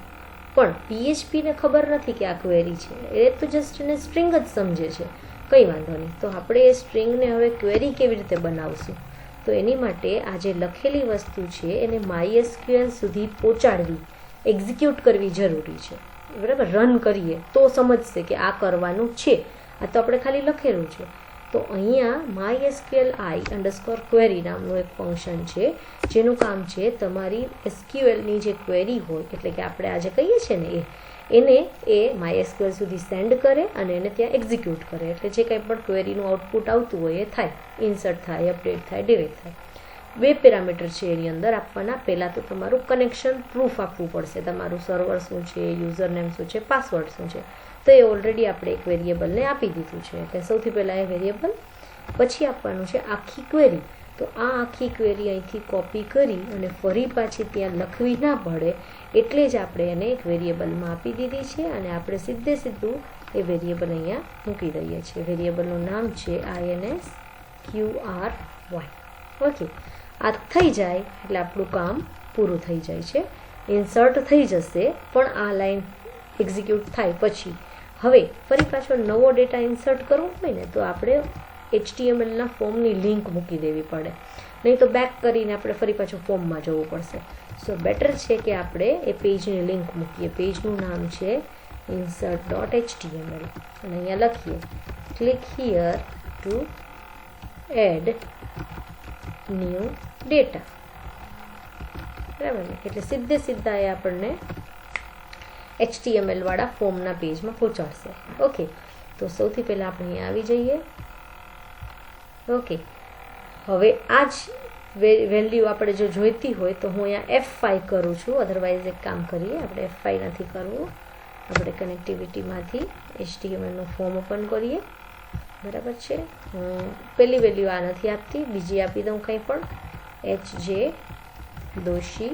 પણ PHPને ખબર નથી કે આ ક્વેરી છે, એ તો જસ્ટ એને સ્ટ્રિંગ જ સમજે છે. કંઈ વાંધો નહીં. તો આપણે એ સ્ટ્રિંગને હવે ક્વેરી કેવી રીતે બનાવશું? તો એની માટે આ જે લખેલી વસ્તુ છે એને MySQL સુધી પહોંચાડવી, એક્ઝિક્યુટ કરવી જરૂરી છે. બરાબર. રન કરીએ તો સમજશે કે આ કરવાનું છે. આ તો આપણે ખાલી લખેલું છે. તો અહીંયા MySQLi_query નામનું એક ફંક્શન છે, જેનું કામ છે તમારી SQLની જે ક્વેરી હોય, એટલે કે આપણે આજે કહીએ છીએ ને એને એ MySQL સુધી સેન્ડ કરે અને એને ત્યાં એક્ઝિક્યુટ કરે. એટલે જે કંઈ પણ ક્વેરીનું આઉટપુટ આવતું હોય એ થાય, ઇન્સર્ટ થાય, અપડેટ થાય, ડિલીટ થાય. 2 પેરામીટર છે એની અંદર આપવાના. પહેલાં તો તમારું કનેક્શન પ્રૂફ આપવું પડશે, તમારું સર્વર શું છે, યુઝર નેમ શું છે, પાસવર્ડ શું છે. તો એ ઓલરેડી આપણે એક વેરિયેબલને આપી દીધું છે, એટલે સૌથી પહેલાં એ વેરિયેબલ. પછી આપવાનું છે આખી ક્વેરી. તો આ આખી ક્વેરી અહીંથી કોપી કરી અને ફરી પાછી ત્યાં લખવી ના પડે એટલે જ આપણે એને એક વેરિયેબલમાં આપી દીધી છે, અને આપણે સીધું એ વેરિયેબલ અહીંયા મૂકી દઈએ છીએ. વેરિયેબલનું નામ છે INSQRY. ઓકે. આ થઈ જાય એટલે આપણું કામ પૂરું થઈ જાય છે. ઇન્સર્ટ થઈ જશે, પણ આ લાઈન એક્ઝિક્યુટ થાય પછી હવે ફરી પાછો નવો ડેટા ઇન્સર્ટ કરવો હોય ને તો આપણે HTMLના ફોર્મની લિંક મૂકી દેવી પડે, નહીં તો બેક કરીને આપણે ફરી પાછું ફોર્મમાં જવું પડશે. સો બેટર છે કે આપણે એ પેજની લિંક મૂકીએ. પેજનું નામ છે insert.html અને અહીંયા લખીએ click here to add new data. બરાબર ને? એટલે સીધા એ આપણને HTML વાળા ફોર્મના પેજમાં પહોંચાડશે. ઓકે. તો સૌથી પહેલાં આપણે અહીંયા આવી જઈએ. ઓકે, હવે આ જ વેલ્યુ આપણે જો જોઈતી હોય તો હું અહીંયા F5 કરું છું. અધરવાઇઝ એક કામ કરીએ, આપણે F5 નથી કરવું, આપણે કનેક્ટિવિટીમાંથી HTMLનું ફોર્મ ઓપન કરીએ. બરાબર છે, હું પહેલી વેલ્યુ આ નથી આપતી, બીજી આપી દઉં કંઈ પણ, HJ Doshi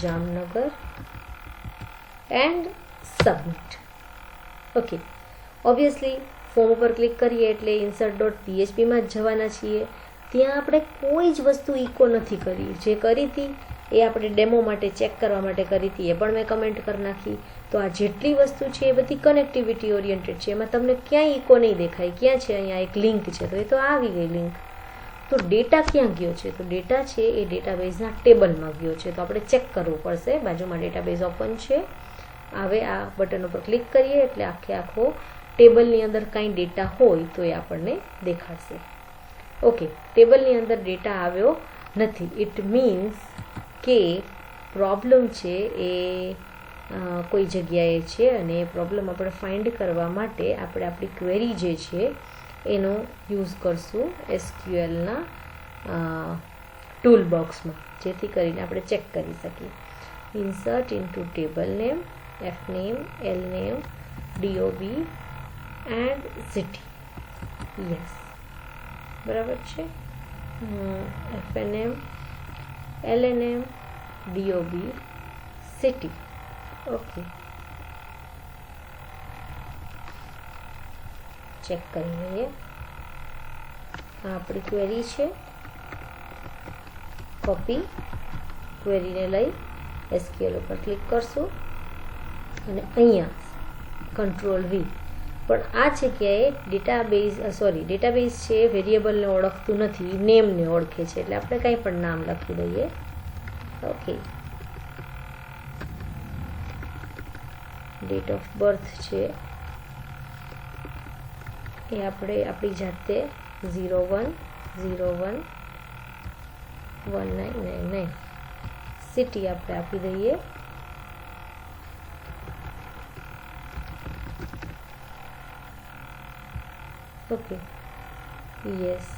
Jamnagar and submit. Okay, obviously form ઉપર ક્લિક કરીએ એટલે insert.phpમાં જ જવાના છીએ. ત્યાં આપણે કોઈ જ વસ્તુ ઇકો નથી કરી. જે કરી હતી એ આપણે ડેમો માટે ચેક કરવા માટે કરી હતી, એ પણ મેં કમેન્ટ કરી નાખી. તો આ જેટલી વસ્તુ છે એ બધી કનેક્ટિવિટી ઓરિએન્ટેડ છે. એમાં તમને ક્યાંય ઇકો નહીં દેખાય. ક્યાં છે? અહીંયા એક લિંક છે, તો એ તો આવી ગઈ લિંક. તો ડેટા ક્યાં ગયો છે? તો ડેટા છે એ ડેટાબેઝના ટેબલમાં ગયો છે. તો આપણે ચેક કરવું પડશે. બાજુમાં ડેટાબેઝ ઓપન છે. હવે આ બટન ઉપર ક્લિક કરીએ એટલે આખો ટેબલની અંદર કાંઈ ડેટા હોય તો એ આપણને દેખાડશે. ઓકે, ટેબલની અંદર ડેટા આવ્યો નથી. ઇટ મીન્સ કે પ્રોબ્લેમ છે એ કોઈ જગ્યાએ છે અને એ પ્રોબ્લેમ આપણે ફાઇન્ડ કરવા માટે આપણે આપણી ક્વેરી જે છે એનો યુઝ કરશું SQLના ટૂલ બોક્સમાં, જેથી કરીને આપણે ચેક કરી શકીએ. Insert into table name, FNAME, LNAME, DOB and city. Yes, બરાબર છે. FNAME, LNAME, DOB, city. Okay, check કરી લઈએ. આ આપણી ક્વેરી છે. કોપી ક્વેરીને લઈ SQL ઉપર ક્લિક કરશું અને અહીંયા Ctrl-V. પણ આ જગ્યાએ ડેટાબેઝ છે વેરિયેબલને ઓળખતું નથી, નેમને ઓળખે છે. એટલે આપણે કંઈ પણ નામ લખી દઈએ. ઓકે, ડેટ ઓફ બર્થ છે એ આપણે આપણી જાતે 01/01/1999. સિટી આપણે આપી દઈએ. Okay, yes.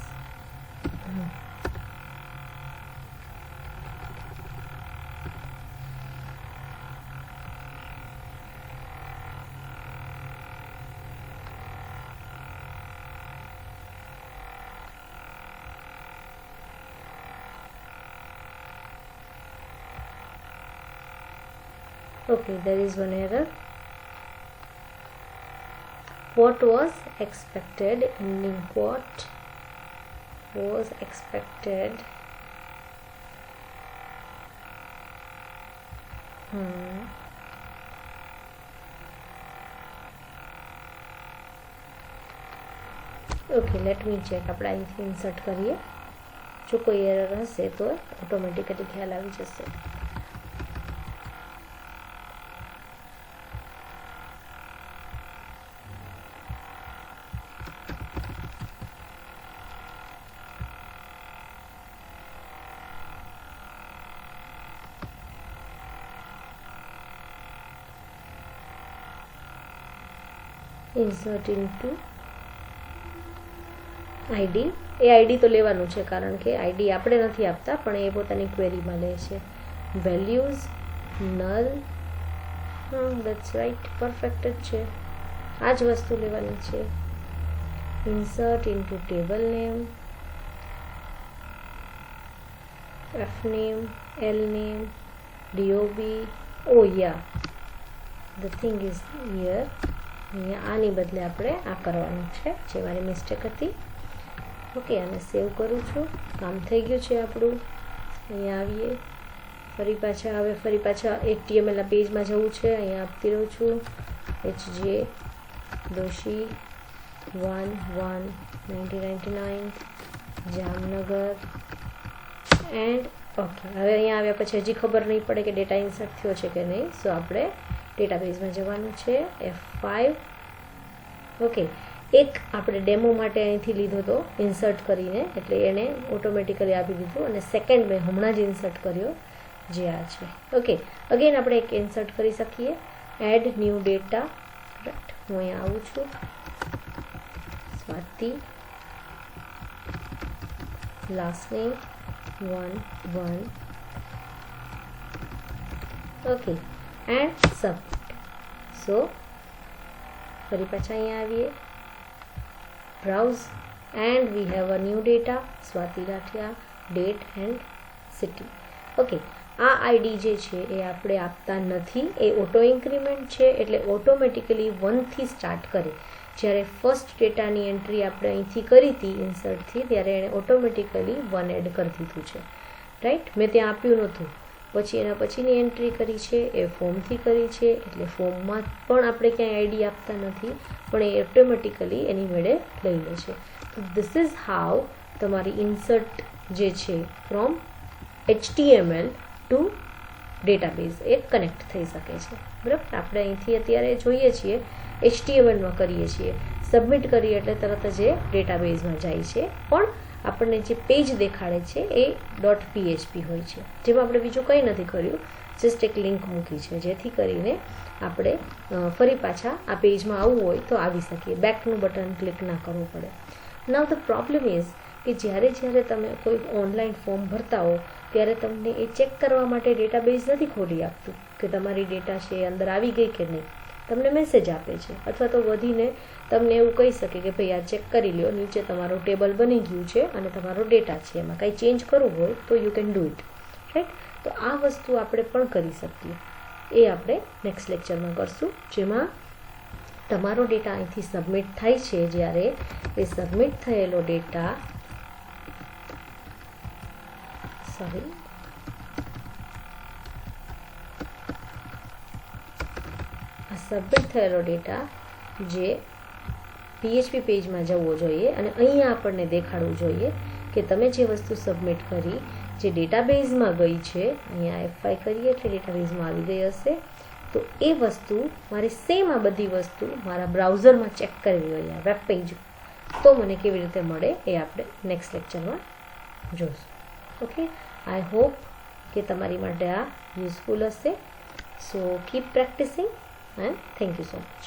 Okay, there is one error. What was expected? Ending what was expected? Okay, let me check. આપણે અહીંથી ઇન્સર્ટ કરીએ. જો કોઈ એરર હશે તો ઓટોમેટિકલી ખ્યાલ આવી જશે. Insert into ID. એ આઈડી તો લેવાનું છે કારણ કે આઈડી આપણે નથી આપતા પણ એ પોતાની ક્વેરીમાં લે છે. Values null. That's right, perfect જ છે. આ જ વસ્તુ લેવાની છે. Insert into table name, FNAME, LNAME, DOB. Oh yeah, the thing is here. અહીંયા આની બદલે આપણે આ કરવાનું છે, જે મારી મિસ્ટેક હતી. ઓકે, આને સેવ કરું છું. કામ થઈ ગયું છે આપણું. અહીંયા આવીએ, ફરી પાછા HTMLના પેજમાં જવું છે. અહીંયા આપતી રહું છું HJ Doshi 1/1/1999 Jamnagar and. Okay, હવે અહીંયા આવ્યા પછી હજી ખબર નહીં પડે કે ડેટા ઇન્સર્ટ થયો છે કે નહીં. સો આપણે ડેટાબેઝમાં જવાનું છે. F5. ઓકે, એક આપણે ડેમો માટે અહીંથી લીધો હતો ઇન્સર્ટ કરીને, એટલે એને ઓટોમેટિકલી આપી દીધું. અને સેકન્ડ મેં હમણાં જ ઇન્સર્ટ કર્યો જે આ છે. ઓકે, અગેન આપણે એક ઇન્સર્ટ કરી શકીએ, એડ ન્યૂ ડેટા. રાઈટ, હું અહીંયા આવું છું, Swati, last name 1 okay, and submit. So ફરી પાછા અહીંયા આવીએ, browse, and we have a new data, Swati Rathiya, date and city. Okay, આ આઈડી જે છે એ આપણે આપતા નથી, એ ઓટો ઇન્ક્રીમેન્ટ છે, એટલે ઓટોમેટિકલી 1થી સ્ટાર્ટ કરે. જ્યારે ફર્સ્ટ ડેટાની એન્ટ્રી આપણે અહીંથી કરી હતી ઇન્સર્ટથી, ત્યારે એણે ઓટોમેટિકલી 1 એડ કરી દીધું છે. રાઈટ, મેં ત્યાં આપ્યું નહોતું, પછી એના પછીની એન્ટ્રી કરી છે એ ફોર્મથી કરી છે, એટલે ફોર્મમાં પણ આપણે ક્યાંય આઈડી આપતા નથી, પણ એ ઓટોમેટિકલી એની મેળે લઈ લે છે. તો ધીસ ઇઝ હાઉ તમારી ઇન્સર્ટ જે છે ફ્રોમ HTML ટુ ડેટાબેઝ એ કનેક્ટ થઈ શકે છે. બરાબર, આપણે અહીંથી અત્યારે જોઈએ છીએ HTMLમાં કરીએ છીએ, સબમિટ કરીએ એટલે તરત જ એ ડેટાબેઝમાં જાય છે, પણ આપણને જે પેજ દેખાડે છે એ .php હોય છે, જેમાં આપણે બીજું કંઈ નથી કર્યું, જસ્ટ એક લિંક મૂકી છે, જેથી કરીને આપણે ફરી પાછા આ પેજમાં આવવું હોય તો આવી શકીએ, બેકનું બટન ક્લિક ના કરવું પડે. નાઉ ધ પ્રોબ્લેમ ઇઝ કે જ્યારે તમે કોઈ ઓનલાઈન ફોર્મ ભરતા હો ત્યારે તમને એ ચેક કરવા માટે ડેટાબેઝ નથી ખોલી આપતું કે તમારી ડેટા છે એ અંદર આવી ગઈ કે નહીં. તમને મેસેજ આપે છે, અથવા તો વધીને તમને એવું કહી શકે કે ભાઈ આ ચેક કરી લ્યો, નીચે તમારું ટેબલ બની ગયું છે અને તમારો ડેટા છે, એમાં કાંઈ ચેન્જ કરવું હોય તો you can do it. Right, તો આ વસ્તુ આપણે પણ કરી શકીએ, એ આપણે નેક્સ્ટ લેક્ચરમાં કરશું, જેમાં તમારો ડેટા અહીંથી સબમિટ થાય છે, જ્યારે એ સબમિટ થયેલો ડેટા સબમિટ થયેલો ડેટા જે PHP પેજમાં જવો જોઈએ અને અહીંયા આપણને દેખાડવું જોઈએ કે તમે જે વસ્તુ સબમિટ કરી જે ડેટાબેઝમાં ગઈ છે, અહીંયા F5 કરીએ એટલે ડેટાબેઝમાં આવી ગઈ હશે, તો એ વસ્તુ મારે સેમ આ બધી વસ્તુ મારા બ્રાઉઝરમાં ચેક કરવી હોય, આ વેબ પેજ, તો મને કેવી રીતે મળે એ આપણે નેક્સ્ટ લેક્ચરમાં જોઈશું. ઓકે, આઈ હોપ કે તમારી માટે આ યુઝફુલ હશે. સો keep practising and thank you so much.